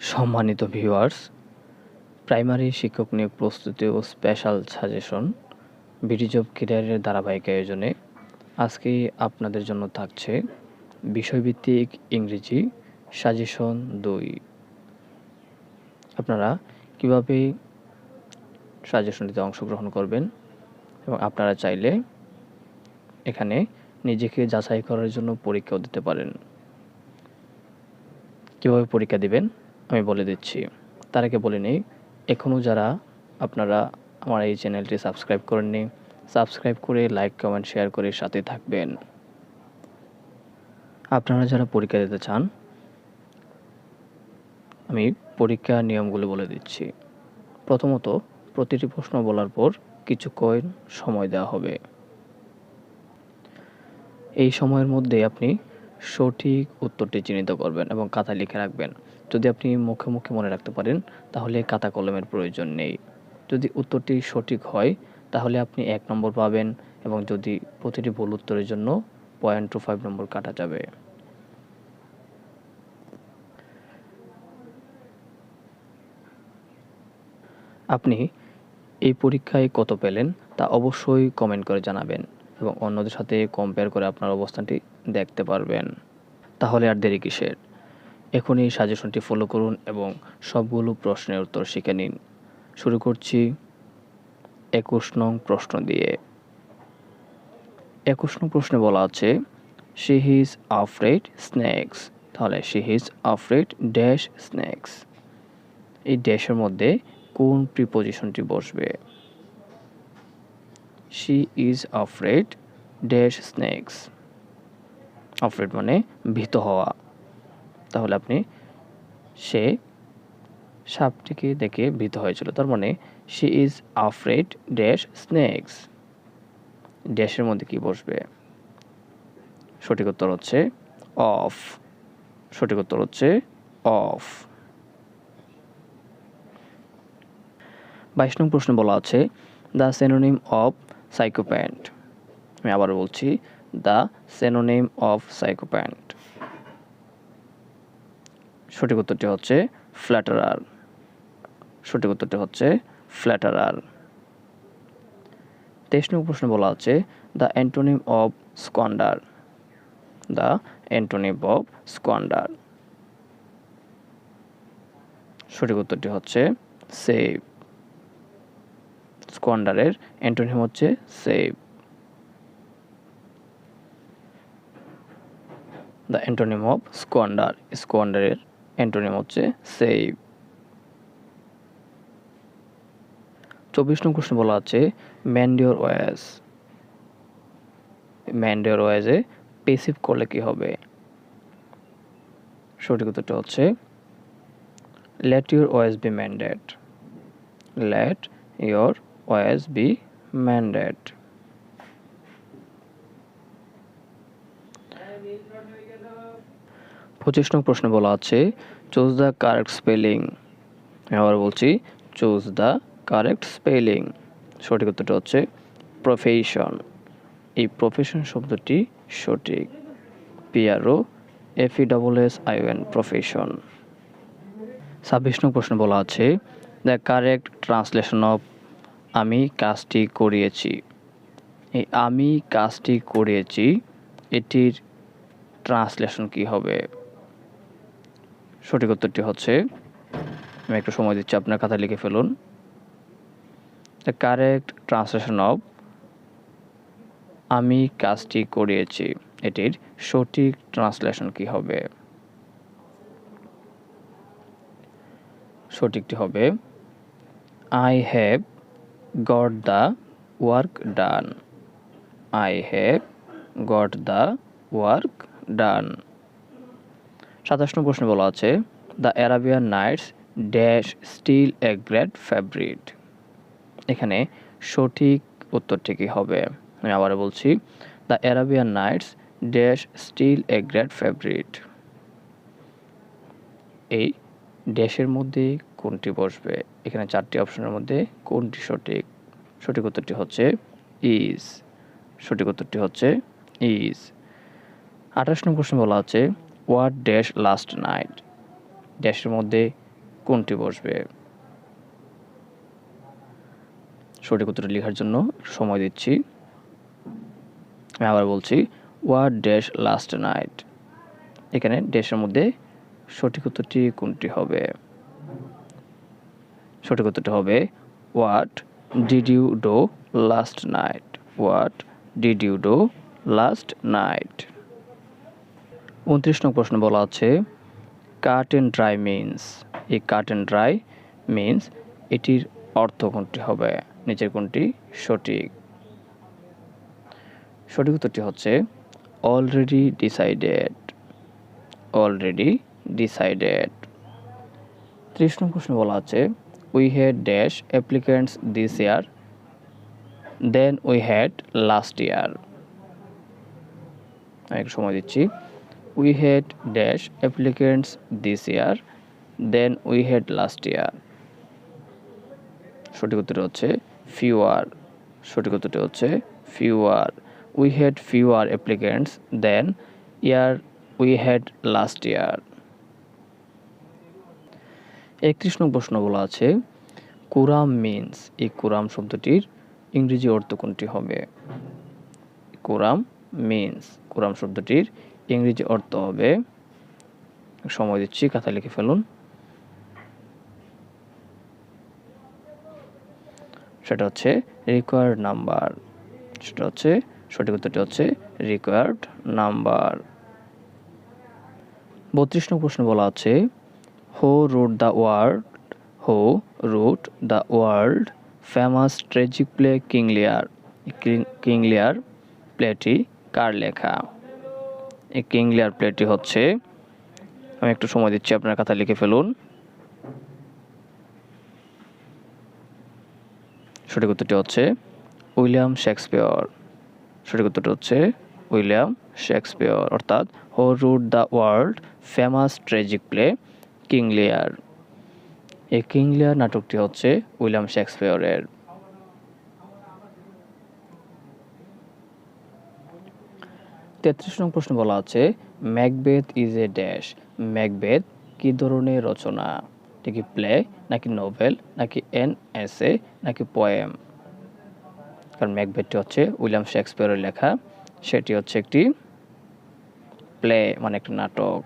সম্মানিত viewers, primary শিক্ষক নিয়োগ প্রস্তুতি ও স্পেশাল সাজেশন বিডি জব ক্যারিয়ারের ধারাবাহিক আয়োজনে আজকে আপনাদের জন্য থাকছে বিষয়ভিত্তিক ইংরেজি সাজেশন 2। আপনারা কিভাবে সাজেশনটিতে অংশগ্রহণ করবেন এবং আপনারা চাইলে এখানে নিজেকে যাচাই করার জন্য পরীক্ষাও দিতে পারেন। কীভাবে পরীক্ষা দিবেন আমি বলে দিচ্ছি। তার আগে বলে নিই, এখনও যারা আপনারা আমার এই চ্যানেলটি সাবস্ক্রাইব করেননি, সাবস্ক্রাইব করে লাইক কমেন্ট শেয়ার করে সাথে থাকবেন। আপনারা যারা পরীক্ষা দিতে চান, আমি পরীক্ষার নিয়মগুলো বলে দিচ্ছি। প্রথমত, প্রতিটি প্রশ্ন বলার পর কিছুক্ষণ সময় দেওয়া হবে। এই সময়ের মধ্যে আপনি সঠিক উত্তরটি চিহ্নিত করবেন এবং খাতায় লিখে রাখবেন। যদি আপনি মুখে মুখে মনে রাখতে পারেন তাহলে খাতা কলমের প্রয়োজন নেই। যদি উত্তরটি সঠিক হয় তাহলে আপনি 1 নম্বর পাবেন এবং যদি প্রতিটি ভুল উত্তরের জন্য 0.25 নম্বর কাটা যাবে। আপনি এই পরীক্ষায় কত পেলেন তা অবশ্যই কমেন্ট করে জানাবেন এবং অন্যদের সাথে কম্পেয়ার করে আপনার অবস্থানটি দেখতে পারবেন। তাহলে আর দেরি কিসের? এখনই সাজেশনটি ফলো করুন এবং সবগুলো প্রশ্নের উত্তর শিখে নিন। শুরু করছি 21 নং প্রশ্ন দিয়ে। 21 নং প্রশ্নে বলা আছে শি ইজ আফ্রেড স্নেকস। তাহলে she is afraid dash snake's. এই ড্যাশের মধ্যে কোন প্রিপোজিশনটি বসবে? She is afraid dash snake's. Afraid মানে ভীত হওয়া। তাহলে আপনি সে সাপটিকে দেখে ভীত হয়েছিল, তার মানে she is afraid dash snake's. ড্যাশের মধ্যে কি বসবে? সঠিক উত্তর হচ্ছে অফ। সঠিক উত্তর হচ্ছে অফ। 22 নং প্রশ্নে বলা আছে দ্য সিনোনিম অফ সাইকোপ্যাথ। আমি আবার বলছি, দ্য সিনোনিম অফ সাইকোপ্যাথ। সঠিক উত্তরটি হচ্ছে ফ্ল্যাটারার। সঠিক উত্তরটি হচ্ছে ফ্ল্যাটারার। 23 নং প্রশ্নে বলা আছে the antonym of squander. The antonym of squander. সঠিক উত্তরটি হচ্ছে সেভ। স্কোয়ান্ডারের অ্যান্টোনিম হচ্ছে save. The antonym of squander. স্কোয়ান্ডারের অ্যান্টোনিম হচ্ছে সেভ। 24 নং প্রশ্নে বলা আছে mend your ways. Mend your ওয়েজে প্যাসিভ করলে কি হবে? সঠিক উত্তরটা হচ্ছে let your ways be mended. Let your ways be mended. 25 নং প্রশ্নে বলা আছে চুজ দ্য কারেক্ট স্পেলিং। আমি আবার বলছি, চুজ দ্য কারেক্ট স্পেলিং। সঠিক উত্তরটা হচ্ছে প্রফেশন। এই প্রফেশন শব্দটি সঠিক। PROFESSION profession. 26 নং প্রশ্নে বলা আছে দ্য কারেক্ট ট্রান্সলেশন অফ আমি কাজটি করিয়েছি। এই আমি কাজটি করিয়েছি এটির ট্রান্সলেশন কি হবে? সঠিক উত্তরটি হচ্ছে, আমি একটু সময় দিচ্ছি, আপনার খাতায় লিখে ফেলুন। দ্য কারেক্ট ট্রান্সলেশন অফ আমি কাজটি করিয়েছি এটির সঠিক ট্রান্সলেশন কি হবে? সঠিকটি হবে I have got the work done. I have got the work done. 27 নং প্রশ্নে বলা আছে the Arabian Nights dash still a great favourite. এখানে সঠিক উত্তরটি কি হবে? আমি আবার বলছি, the Arabian Nights dash still a great favourite. এই ড্যাশের মধ্যে কোনটি বসবে? এখানে 4টি অপশনের মধ্যে কোনটি সঠিক? সঠিক উত্তরটি হচ্ছে ইজ। সঠিক উত্তরটি হচ্ছে ইজ। 28 নং প্রশ্নে বলা আছে হোয়াট ড্যাশ লাস্ট নাইট। ড্যাশের মধ্যে কোনটি বসবে? সঠিক উত্তরটি লেখার জন্য সময় দিচ্ছি। আমি আবার বলছি, হোয়াট ড্যাশ লাস্ট নাইট। এখানে ড্যাশের মধ্যে সঠিক উত্তরটি কোনটি হবে? সঠিক উত্তরটি হবে what did you do last night. What did you do last night. 29 নং প্রশ্ন বলা আছে কাট অ্যান্ড ড্রাই মিন্স। এই কাট অ্যান্ড ড্রাই মিন্স এটির অর্থ কোনটি হবে? নিচের কোনটি সঠিক? সঠিক উত্তরটি হচ্ছে অলরেডি ডিসাইডেড। Already decided. 30 নং প্রশ্ন বলা আছে we had dash applicants this year than we had last year. আমি একটু সময় দিচ্ছি। We had dash applicants this year than we had last year. সঠিক উত্তরটি হচ্ছে ফিউয়ার। সঠিক উত্তরটি হচ্ছে ফিউয়ার। We had fewer applicants than year we had last year. 31 নং প্রশ্ন বলা আছে কুরাম মিন্স। এই কুরাম শব্দটির ইংরেজি অর্থ কোনটি হবে? কুরাম মিন্স। কুরাম শব্দটির ইংরেজি অর্থ হবে, সময় দিচ্ছি, খাতায় লিখে ফেলুন। সেটা হচ্ছে রিকোয়ার্ড নাম্বার। সেটা হচ্ছে সঠিক উত্তরটি হচ্ছে রিকোয়ার্ড নাম্বার। 32 নং প্রশ্ন বলা আছে who wrote the world famous tragic play King Lear. King Lear প্লেটি কার লেখা? এই কিং লিয়ার প্লেটি হচ্ছে, আমি একটু সময় দিচ্ছি, আপনার কথা লিখে ফেলুন। সঠিক উত্তরটি হচ্ছে উইলিয়াম শেক্সপিয়র। সঠিক উত্তরটি হচ্ছে উইলিয়াম শেক্সপিয়র, অর্থাৎ who wrote the world famous tragic play King Lear. এই কিং লিয়ার নাটকটি হচ্ছে উইলিয়াম শেক্সপিয়রের। 33 নং প্রশ্ন বলা আছে Macbeth is a dash. Macbeth কি ধরনের রচনা? এটি কি প্লে নাকি নোভেল নাকি এন এসে নাকি পোয়েম? কারণ ম্যাকবেথটি হচ্ছে উইলিয়াম শেক্সপিয়রের লেখা, সেটি হচ্ছে একটি প্লে, মানে একটি নাটক।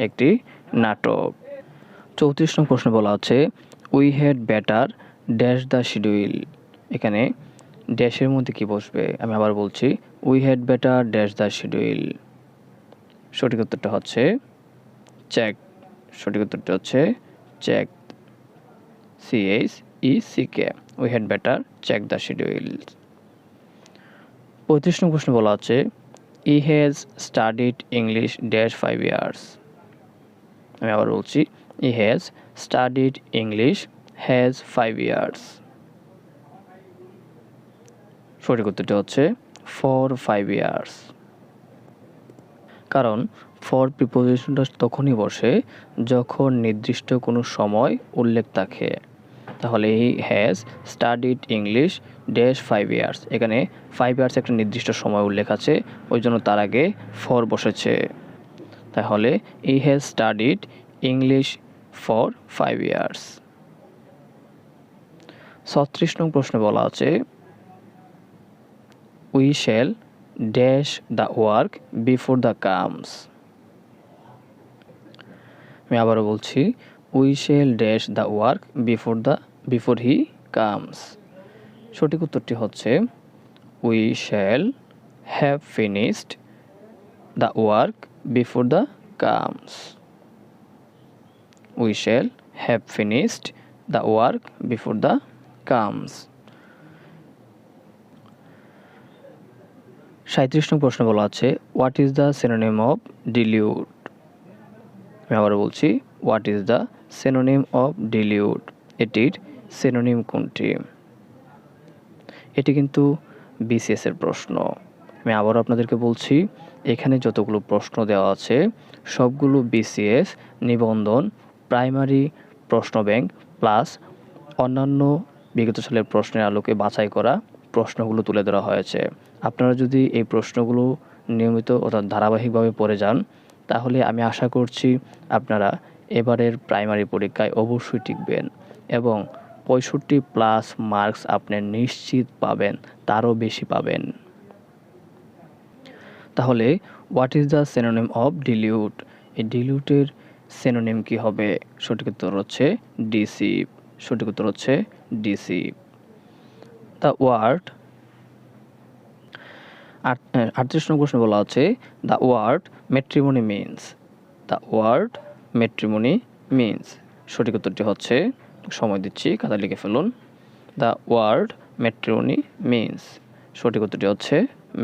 একটি নাটক। 34 নং প্রশ্ন বলা আছে we had better dash the schedule. এখানে ড্যাশের মধ্যে কি বসবে? আমি আবার বলছি, we had better dash the schedule. সঠিক উত্তরটা হচ্ছে চেক। সঠিক উত্তরটা হচ্ছে check, CHECK। We had better check the schedule. 35 নং প্রশ্ন বলা আছে he has studied English dash 5 years. আমি আবার বলছি, he has studied English has 5 years. সঠিক উত্তরটি হচ্ছে ফর 5 ইয়ার্স। কারণ ফর প্রিপোজিশনটা তখনই বসে যখন নির্দিষ্ট কোনো সময় উল্লেখ থাকে। তাহলে he has studied English dash 5 years. এখানে 5 ইয়ার্স একটা নির্দিষ্ট সময় উল্লেখ আছে, ওই জন্য তার আগে ফর বসেছে। তাহলে he has studied English for 5 years. 36 নং প্রশ্নে বলা আছে we shall dash the work before the comes. আমি আবারও বলছি, we shall dash the work before he comes. সঠিক উত্তরটি হচ্ছে we shall have finished the work before the comes. We shall have finished the work before the comes. 37 নং প্রশ্ন বলা আছে what is the synonym of dilute. আমি আবার বলছি, what is the synonym of dilute. এটির সিনোনিম কোনটি? এটি কিন্তু BCS এর প্রশ্ন। আমি আবারও আপনাদেরকে বলছি, এখানে যতগুলো প্রশ্ন দেওয়া আছে সবগুলো BCS নিবন্ধন প্রাইমারি প্রশ্ন ব্যাংক প্লাস অন্যান্য বিগত সালের প্রশ্নের আলোকে বাছাই করা প্রশ্নগুলো তুলে ধরা হয়েছে। আপনারা যদি এই প্রশ্নগুলো নিয়মিত অর্থাৎ ধারাবাহিকভাবে পড়ে যান, তাহলে আমি আশা করছি আপনারা এবারের প্রাইমারি পরীক্ষায় অবশ্যই টিকবেন এবং 65+ মার্কস আপনি নিশ্চিত পাবেন, তারও বেশি পাবেন। তাহলে what is the synonym of dilute? এই ডিলিউটের সিনোনিম কি হবে? সঠিক উত্তর হচ্ছে ডিসিভ। সঠিক উত্তর হচ্ছে ডিসিভ। দ্য ওয়ার্ড 38 নম্বর প্রশ্ন বলা হচ্ছে the word matrimony means. The word matrimony means. সঠিক উত্তরটি হচ্ছে, সময় দিচ্ছি, খাতা লিখে ফেলুন। The word matrimony means. সঠিক উত্তরটি হচ্ছে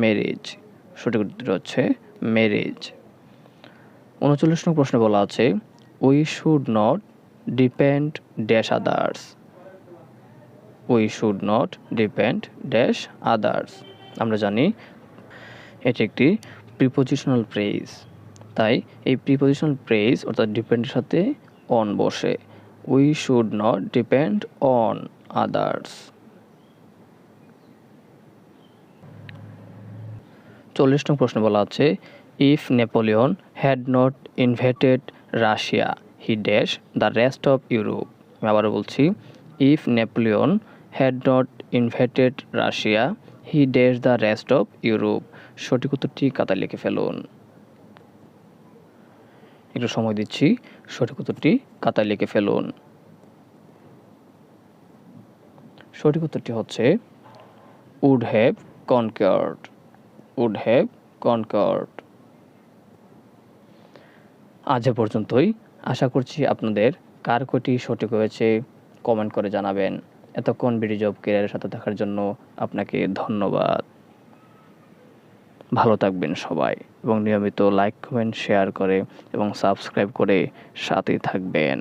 ম্যারেজ। সঠিক উত্তরটি হচ্ছে ম্যারেজ। 39 নম্বর প্রশ্ন বলা আছে we should not depend dash others. We should not depend dash others. আমরা জানি এটি একটি প্রিপোজিশনাল ফ্রেজ, তাই এই প্রিপোজিশনাল ফ্রেজ অর্থাৎ ডিপেন্ডের সাথে অন বসে। We should not depend on others. 40 নং প্রশ্ন বলা আছে if Napoleon had not invaded Russia he dash the rest of Europe. আমি আবারও বলছি, if Napoleon had not invaded Russia he dash the rest of Europe. সঠিক উত্তরটি খাতায় লিখে ফেলুন। একটু সময় দিচ্ছি, সঠিক উত্তরটি খাতায় লিখে ফেলুন। সঠিক উত্তরটি হচ্ছে would have conquered. would have conquered. আজ এ পর্যন্তই। আশা করছি আপনাদের কার কয়টি সঠিক হয়েছে কমেন্ট করে জানাবেন। এতক্ষণ বিডি জব ক্যারিয়ারের সাথে থাকার জন্য আপনাকে ধন্যবাদ। ভালো থাকবেন সবাই এবং নিয়মিত লাইক, কমেন্ট, শেয়ার করে এবং সাবস্ক্রাইব করে সাথেই থাকবেন।